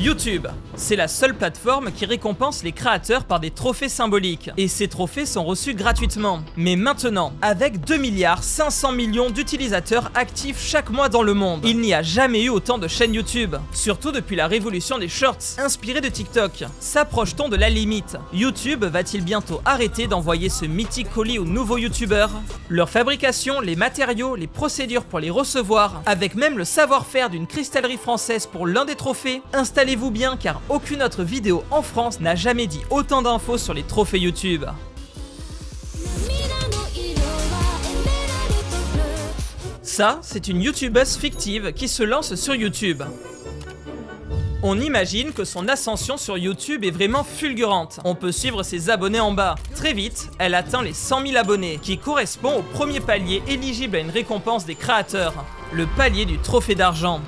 YouTube, c'est la seule plateforme qui récompense les créateurs par des trophées symboliques. Et ces trophées sont reçus gratuitement. Mais maintenant, avec 2,5 milliards d'utilisateurs actifs chaque mois dans le monde, il n'y a jamais eu autant de chaînes YouTube. Surtout depuis la révolution des shorts, inspirés de TikTok. S'approche-t-on de la limite? YouTube va-t-il bientôt arrêter d'envoyer ce mythique colis aux nouveaux youtubeurs? Leur fabrication, les matériaux, les procédures pour les recevoir, avec même le savoir-faire d'une cristallerie française pour l'un des trophées, installez-vous bien car aucune autre vidéo en France n'a jamais dit autant d'infos sur les trophées YouTube. Ça, c'est une youtubeuse fictive qui se lance sur YouTube. On imagine que son ascension sur YouTube est vraiment fulgurante. On peut suivre ses abonnés en bas. Très vite, elle atteint les 100 000 abonnés, qui correspond au premier palier éligible à une récompense des créateurs, le palier du trophée d'argent.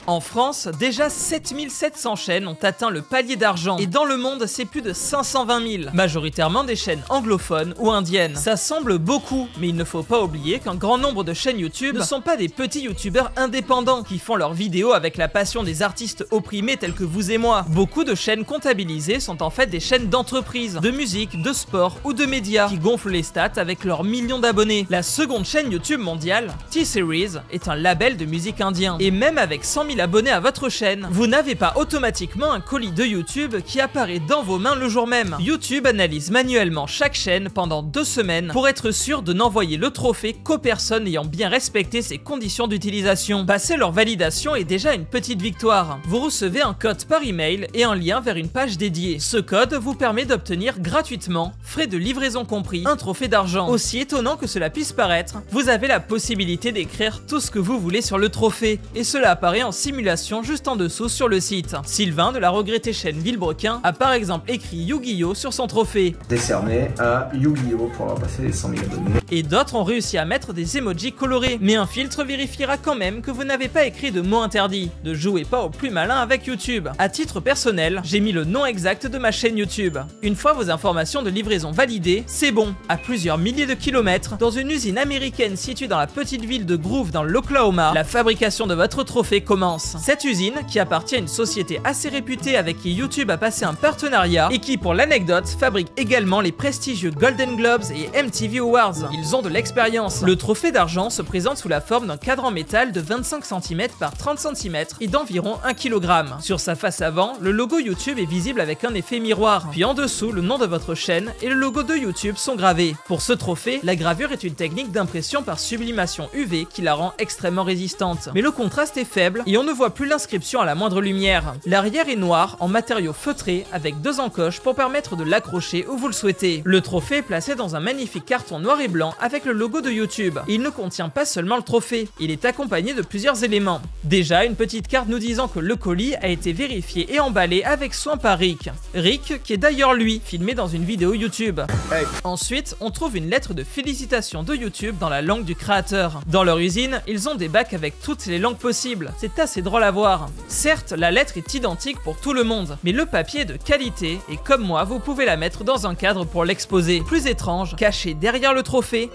En France, déjà 7700 chaînes ont atteint le palier d'argent et dans le monde, c'est plus de 520 000, majoritairement des chaînes anglophones ou indiennes. Ça semble beaucoup, mais il ne faut pas oublier qu'un grand nombre de chaînes YouTube ne sont pas des petits youtubeurs indépendants qui font leurs vidéos avec la passion des artistes opprimés tels que vous et moi. Beaucoup de chaînes comptabilisées sont en fait des chaînes d'entreprises, de musique, de sport ou de médias qui gonflent les stats avec leurs millions d'abonnés. La seconde chaîne YouTube mondiale, T-Series, est un label de musique indien et même avec 100 000 abonnés à votre chaîne, vous n'avez pas automatiquement un colis de YouTube qui apparaît dans vos mains le jour même. YouTube analyse manuellement chaque chaîne pendant 2 semaines pour être sûr de n'envoyer le trophée qu'aux personnes ayant bien respecté ses conditions d'utilisation. Passer leur validation est déjà une petite victoire. Vous recevez un code par email et un lien vers une page dédiée. Ce code vous permet d'obtenir gratuitement, frais de livraison compris, un trophée d'argent. Aussi étonnant que cela puisse paraître, vous avez la possibilité d'écrire tout ce que vous voulez sur le trophée et cela apparaît en simulation juste en dessous sur le site. Sylvain de la regrettée chaîne Villebrequin a par exemple écrit Yu-Gi-Oh sur son trophée. Décerné à Yu-Gi-Oh pour avoir passé les 100 000 abonnés. Et d'autres ont réussi à mettre des emojis colorés. Mais un filtre vérifiera quand même que vous n'avez pas écrit de mots interdits. Ne jouez pas au plus malin avec YouTube. À titre personnel, j'ai mis le nom exact de ma chaîne YouTube. Une fois vos informations de livraison validées, c'est bon. À plusieurs milliers de kilomètres, dans une usine américaine située dans la petite ville de Groove dans l'Oklahoma, la fabrication de votre trophée commence. Cette usine, qui appartient à une société assez réputée avec qui YouTube a passé un partenariat et qui, pour l'anecdote, fabrique également les prestigieux Golden Globes et MTV Awards. Ils ont de l'expérience. Le trophée d'argent se présente sous la forme d'un cadre en métal de 25 cm par 30 cm et d'environ 1 kg. Sur sa face avant, le logo YouTube est visible avec un effet miroir. Puis en dessous, le nom de votre chaîne et le logo de YouTube sont gravés. Pour ce trophée, la gravure est une technique d'impression par sublimation UV qui la rend extrêmement résistante. Mais le contraste est faible et on ne voit plus l'inscription à la moindre lumière. L'arrière est noir en matériaux feutrés avec 2 encoches pour permettre de l'accrocher où vous le souhaitez. Le trophée est placé dans un magnifique carton noir et blanc avec le logo de YouTube. Il ne contient pas seulement le trophée, il est accompagné de plusieurs éléments. Déjà, une petite carte nous disant que le colis a été vérifié et emballé avec soin par Rick. Rick, qui est d'ailleurs lui, filmé dans une vidéo YouTube. Hey. Ensuite, on trouve une lettre de félicitations de YouTube dans la langue du créateur. Dans leur usine, ils ont des bacs avec toutes les langues possibles. C'est assez drôle à voir. Certes, la lettre est identique pour tout le monde, mais le papier est de qualité et comme moi, vous pouvez la mettre dans un cadre pour l'exposer. Plus étrange, caché derrière le trophée,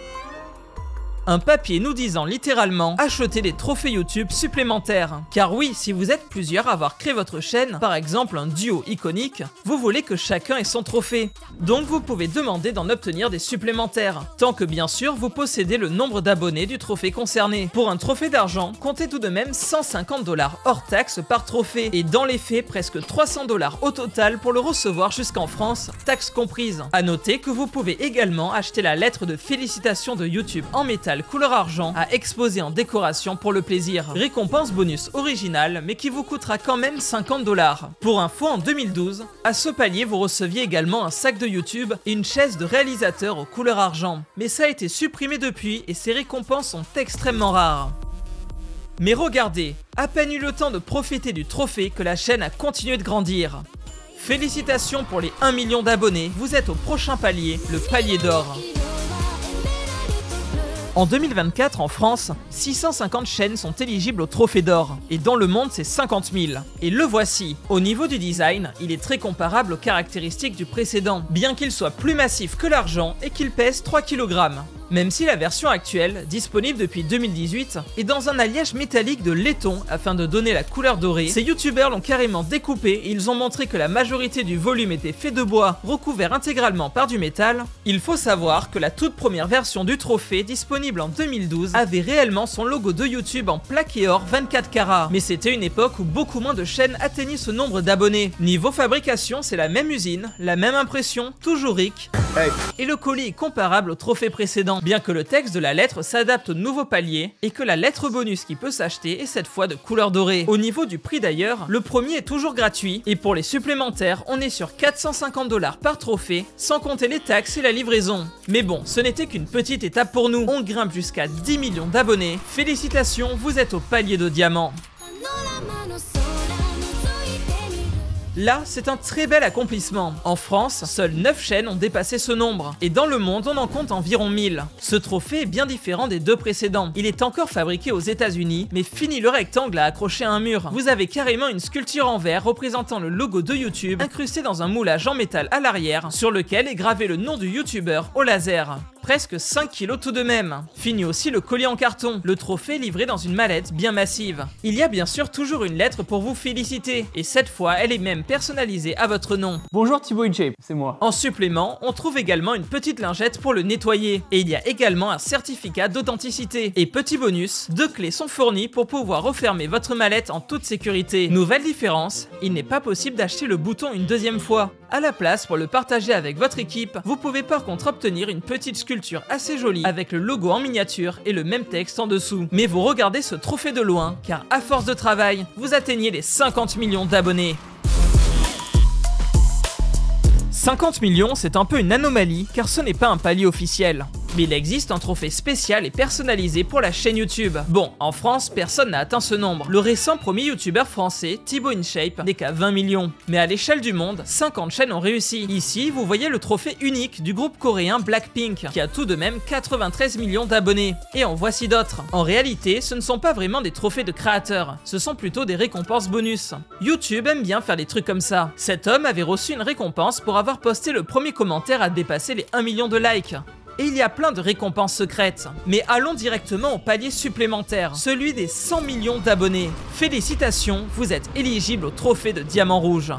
un papier nous disant littéralement « Achetez des trophées YouTube supplémentaires ». Car oui, si vous êtes plusieurs à avoir créé votre chaîne, par exemple un duo iconique, vous voulez que chacun ait son trophée. Donc vous pouvez demander d'en obtenir des supplémentaires, tant que bien sûr vous possédez le nombre d'abonnés du trophée concerné. Pour un trophée d'argent, comptez tout de même 150 $ hors taxe par trophée, et dans les faits, presque 300 $ au total pour le recevoir jusqu'en France, taxes comprises. A noter que vous pouvez également acheter la lettre de félicitations de YouTube en métal couleur argent à exposer en décoration pour le plaisir. Récompense bonus originale mais qui vous coûtera quand même 50 $. Pour info, en 2012, à ce palier vous receviez également un sac de YouTube et une chaise de réalisateur aux couleurs argent. Mais ça a été supprimé depuis et ces récompenses sont extrêmement rares. Mais regardez, à peine eu le temps de profiter du trophée que la chaîne a continué de grandir. Félicitations pour les 1 million d'abonnés, vous êtes au prochain palier, le palier d'or. En 2024, en France, 650 chaînes sont éligibles au trophée d'or, et dans le monde c'est 50 000. Et le voici. Au niveau du design, il est très comparable aux caractéristiques du précédent, bien qu'il soit plus massif que l'argent et qu'il pèse 3 kg. Même si la version actuelle, disponible depuis 2018, est dans un alliage métallique de laiton afin de donner la couleur dorée, ces youtubeurs l'ont carrément découpé et ils ont montré que la majorité du volume était fait de bois recouvert intégralement par du métal. Il faut savoir que la toute première version du trophée, disponible en 2012, avait réellement son logo de YouTube en plaqué or 24 carats. Mais c'était une époque où beaucoup moins de chaînes atteignaient ce nombre d'abonnés. Niveau fabrication, c'est la même usine, la même impression, toujours RIC. Et le colis est comparable au trophée précédent, bien que le texte de la lettre s'adapte au nouveau palier et que la lettre bonus qui peut s'acheter est cette fois de couleur dorée. Au niveau du prix d'ailleurs, le premier est toujours gratuit et pour les supplémentaires, on est sur 450 $ par trophée, sans compter les taxes et la livraison. Mais bon, ce n'était qu'une petite étape pour nous, on grimpe jusqu'à 10 millions d'abonnés. Félicitations, vous êtes au palier de diamant. Là, c'est un très bel accomplissement. En France, seules 9 chaînes ont dépassé ce nombre, et dans le monde, on en compte environ 1000. Ce trophée est bien différent des deux précédents. Il est encore fabriqué aux États-Unis, mais fini le rectangle à accrocher à un mur. Vous avez carrément une sculpture en verre représentant le logo de YouTube, incrusté dans un moulage en métal à l'arrière, sur lequel est gravé le nom du youtubeur au laser. Presque 5 kilos tout de même. Fini aussi le colis en carton, le trophée livré dans une mallette bien massive. Il y a bien sûr toujours une lettre pour vous féliciter, et cette fois elle est même personnalisée à votre nom. Bonjour Thibaut InShape, c'est moi. En supplément, on trouve également une petite lingette pour le nettoyer, et il y a également un certificat d'authenticité. Et petit bonus, 2 clés sont fournies pour pouvoir refermer votre mallette en toute sécurité. Nouvelle différence, il n'est pas possible d'acheter le bouton une deuxième fois. À la place, pour le partager avec votre équipe, vous pouvez par contre obtenir une petite sculpture assez jolie avec le logo en miniature et le même texte en dessous. Mais vous regardez ce trophée de loin, car à force de travail, vous atteignez les 50 millions d'abonnés. 50 millions, c'est un peu une anomalie, car ce n'est pas un palier officiel. Mais il existe un trophée spécial et personnalisé pour la chaîne YouTube. Bon, en France, personne n'a atteint ce nombre. Le récent premier youtubeur français, Thibaut InShape, n'est qu'à 20 millions. Mais à l'échelle du monde, 50 chaînes ont réussi. Ici, vous voyez le trophée unique du groupe coréen Blackpink, qui a tout de même 93 millions d'abonnés. Et en voici d'autres. En réalité, ce ne sont pas vraiment des trophées de créateurs, ce sont plutôt des récompenses bonus. YouTube aime bien faire des trucs comme ça. Cet homme avait reçu une récompense pour avoir posté le premier commentaire à dépasser les 1 million de likes. Et il y a plein de récompenses secrètes. Mais allons directement au palier supplémentaire, celui des 100 millions d'abonnés. Félicitations, vous êtes éligible au trophée de diamant rouge.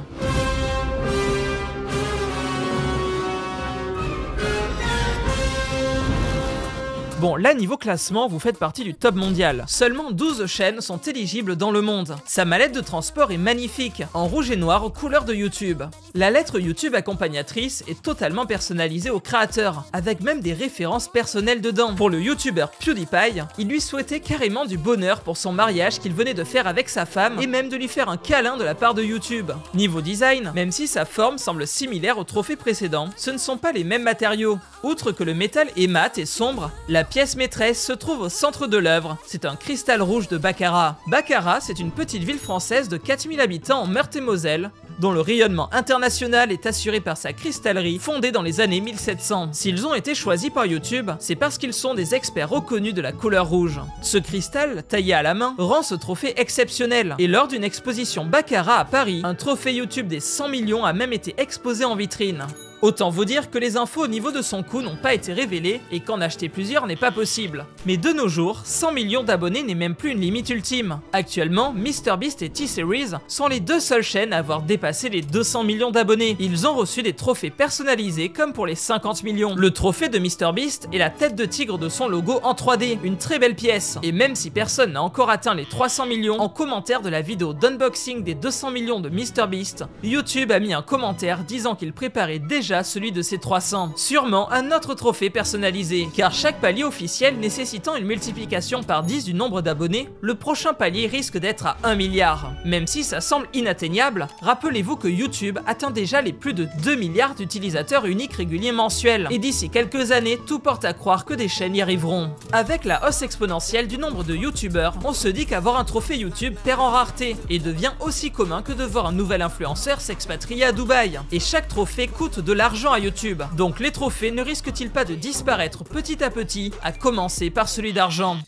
Bon, là niveau classement, vous faites partie du top mondial. Seulement 12 chaînes sont éligibles dans le monde. Sa mallette de transport est magnifique, en rouge et noir aux couleurs de YouTube. La lettre YouTube accompagnatrice est totalement personnalisée au créateur, avec même des références personnelles dedans. Pour le youtubeur PewDiePie, il lui souhaitait carrément du bonheur pour son mariage qu'il venait de faire avec sa femme, et même de lui faire un câlin de la part de YouTube. Niveau design, même si sa forme semble similaire au trophée précédent, ce ne sont pas les mêmes matériaux. Outre que le métal est mat et sombre, la pièce maîtresse se trouve au centre de l'œuvre, c'est un cristal rouge de Baccarat. Baccarat, c'est une petite ville française de 4000 habitants en Meurthe-et-Moselle, dont le rayonnement international est assuré par sa cristallerie fondée dans les années 1700. S'ils ont été choisis par YouTube, c'est parce qu'ils sont des experts reconnus de la couleur rouge. Ce cristal, taillé à la main, rend ce trophée exceptionnel, et lors d'une exposition Baccarat à Paris, un trophée YouTube des 100 millions a même été exposé en vitrine. Autant vous dire que les infos au niveau de son coût n'ont pas été révélées et qu'en acheter plusieurs n'est pas possible. Mais de nos jours, 100 millions d'abonnés n'est même plus une limite ultime. Actuellement, MrBeast et T-Series sont les deux seules chaînes à avoir dépassé les 200 millions d'abonnés. Ils ont reçu des trophées personnalisés comme pour les 50 millions. Le trophée de MrBeast est la tête de tigre de son logo en 3D, une très belle pièce. Et même si personne n'a encore atteint les 300 millions, en commentaire de la vidéo d'unboxing des 200 millions de MrBeast, YouTube a mis un commentaire disant qu'il préparait déjà celui de ses 300. Sûrement un autre trophée personnalisé, car chaque palier officiel nécessitant une multiplication par 10 du nombre d'abonnés, le prochain palier risque d'être à 1 milliard. Même si ça semble inatteignable, rappelez-vous que YouTube atteint déjà les plus de 2 milliards d'utilisateurs uniques réguliers mensuels, et d'ici quelques années, tout porte à croire que des chaînes y arriveront. Avec la hausse exponentielle du nombre de youtubeurs, on se dit qu'avoir un trophée YouTube perd en rareté, et devient aussi commun que de voir un nouvel influenceur s'expatrier à Dubaï. Et chaque trophée coûte de l'argent à YouTube, donc les trophées ne risquent-ils pas de disparaître petit à petit, à commencer par celui d'argent?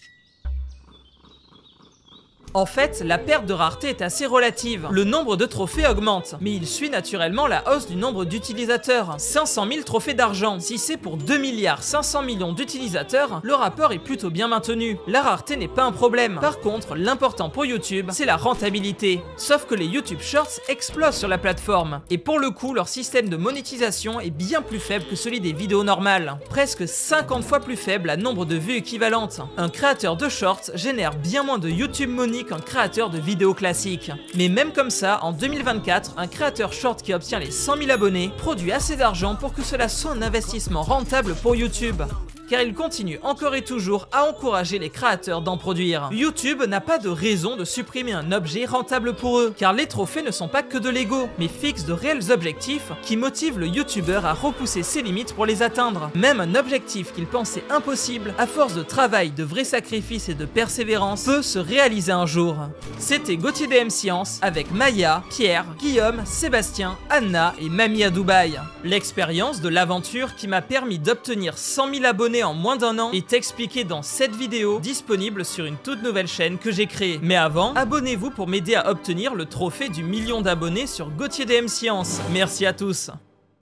En fait, la perte de rareté est assez relative. Le nombre de trophées augmente, mais il suit naturellement la hausse du nombre d'utilisateurs. 500 000 trophées d'argent. Si c'est pour 2 milliards 500 millions d'utilisateurs, le rapport est plutôt bien maintenu. La rareté n'est pas un problème. Par contre, l'important pour YouTube, c'est la rentabilité. Sauf que les YouTube Shorts explosent sur la plateforme. Et pour le coup, leur système de monétisation est bien plus faible que celui des vidéos normales. Presque 50 fois plus faible à nombre de vues équivalentes. Un créateur de Shorts génère bien moins de YouTube Money qu'un créateur de vidéos classiques. Mais même comme ça, en 2024, un créateur short qui obtient les 100 000 abonnés produit assez d'argent pour que cela soit un investissement rentable pour YouTube. Car il continue encore et toujours à encourager les créateurs d'en produire. YouTube n'a pas de raison de supprimer un objet rentable pour eux, car les trophées ne sont pas que de l'ego, mais fixent de réels objectifs qui motivent le YouTuber à repousser ses limites pour les atteindre. Même un objectif qu'il pensait impossible, à force de travail, de vrais sacrifices et de persévérance, peut se réaliser un jour. C'était Gauthier DM Science avec Maya, Pierre, Guillaume, Sébastien, Anna et Mamie à Dubaï. L'expérience de l'aventure qui m'a permis d'obtenir 100 000 abonnés en moins d'1 an est expliqué dans cette vidéo disponible sur une toute nouvelle chaîne que j'ai créée. Mais avant, abonnez-vous pour m'aider à obtenir le trophée du 1 000 000 d'abonnés sur Gauthier DM Science. Merci à tous.